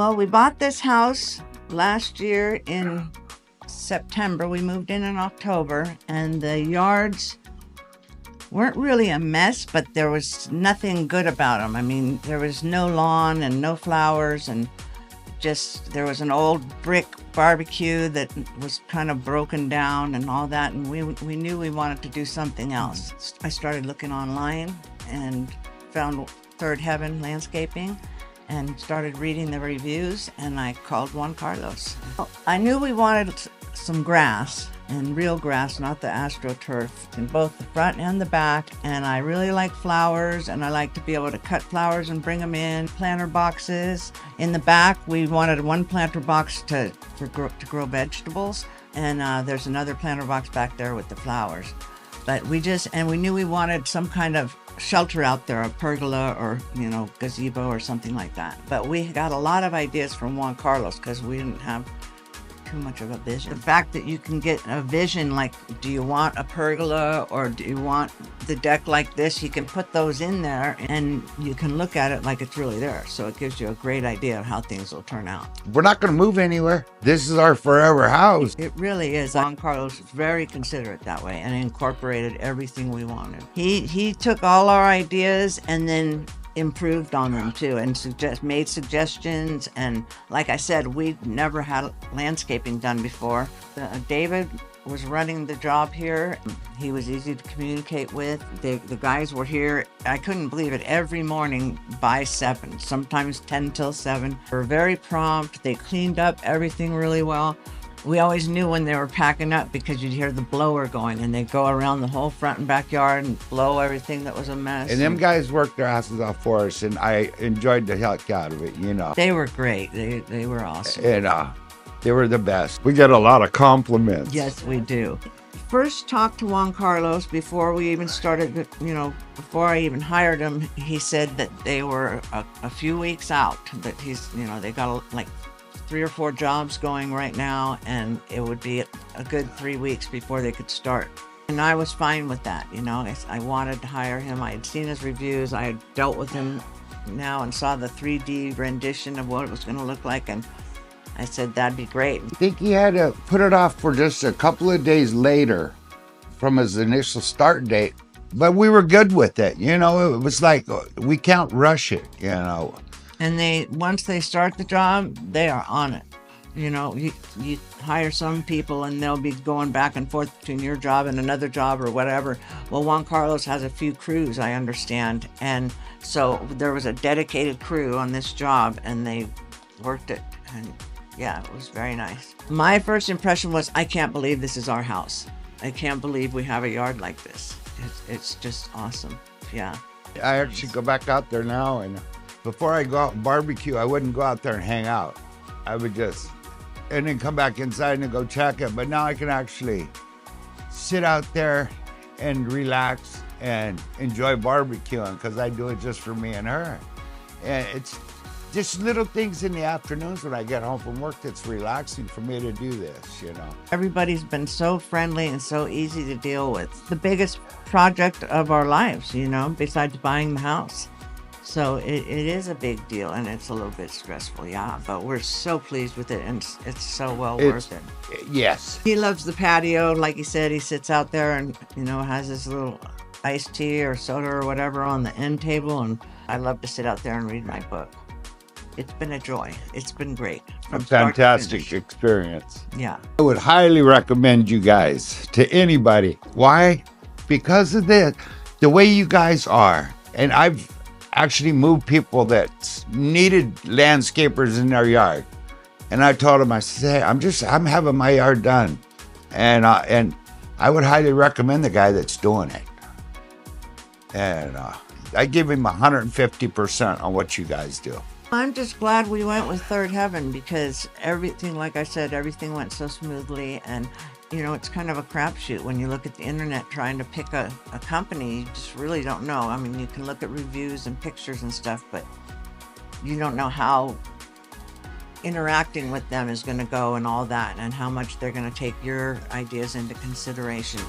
Well, we bought this house last year in September. We moved in October, and the yards weren't really a mess, but there was nothing good about them. I mean, there was no lawn and no flowers, and just there was an old brick barbecue that was kind of broken down and all that, and we knew we wanted to do something else. I started looking online and found Third Heaven Landscaping and started reading the reviews, and I called Juan Carlos. I knew we wanted some grass, and real grass, not the AstroTurf, in both the front and the back. And I really like flowers, and I like to be able to cut flowers and bring them in planter boxes. In the back, we wanted one planter box to grow vegetables, and there's another planter box back there with the flowers. But we knew we wanted some kind of shelter out there, a pergola or, gazebo or something like that. But we got a lot of ideas from Juan Carlos because we didn't have too much of a vision. The fact that you can get a vision, like, do you want a pergola or do you want the deck like this? You can put those in there and you can look at it like it's really there. So it gives you a great idea of how things will turn out. We're not going to move anywhere. This is our forever house. It really is. Juan Carlos is very considerate that way and incorporated everything we wanted. He took all our ideas and then improved on them too, and made suggestions. And like I said, we'd never had landscaping done before. David was running the job here. He was easy to communicate with. The guys were here, I couldn't believe it, every morning by 7, sometimes 10 till 7. They were very prompt. They cleaned up everything really well. We always knew when they were packing up because you'd hear the blower going, and they'd go around the whole front and backyard and blow everything that was a mess. And them guys worked their asses off for us, and I enjoyed the heck out of it, They were great. They were awesome. And they were the best. We get a lot of compliments. Yes, we do. First talked to Juan Carlos before we even started, before I even hired him. He said that they were a few weeks out, that they got like 3 or 4 jobs going right now, and it would be a good 3 weeks before they could start. And I was fine with that, I wanted to hire him. I had seen his reviews. I had dealt with him now and saw the 3D rendition of what it was going to look like, and I said that'd be great. I think he had to put it off for just a couple of days later from his initial start date, but we were good with it. It was like, we can't rush it, And once they start the job, they are on it. You hire some people and they'll be going back and forth between your job and another job or whatever. Well, Juan Carlos has a few crews, I understand. And so there was a dedicated crew on this job, and they worked it. And yeah, it was very nice. My first impression was, I can't believe this is our house. I can't believe we have a yard like this. It's just awesome. Yeah. I actually go back out there now, and before I go out and barbecue, I wouldn't go out there and hang out. I would and then come back inside and go check it. But now I can actually sit out there and relax and enjoy barbecuing, because I do it just for me and her. And it's just little things in the afternoons when I get home from work that's relaxing for me to do this, Everybody's been so friendly and so easy to deal with. The biggest project of our lives, besides buying the house. So it is a big deal, and it's a little bit stressful, yeah, but we're so pleased with it, and it's so worth it. Yes. He loves the patio. Like he said, he sits out there and, has his little iced tea or soda or whatever on the end table, and I love to sit out there and read my book. It's been a joy. It's been great. A fantastic experience. Yeah. I would highly recommend you guys to anybody. Why? Because of the way you guys are. And I've actually moved people that needed landscapers in their yard. And I told them, I said, hey, I'm having my yard done. And I would highly recommend the guy that's doing it. And I give him 150% on what you guys do. I'm just glad we went with Third Heaven, because everything, like I said, everything went so smoothly. And, it's kind of a crapshoot when you look at the internet trying to pick a company. You just really don't know. I mean, you can look at reviews and pictures and stuff, but you don't know how interacting with them is going to go and all that, and how much they're going to take your ideas into consideration.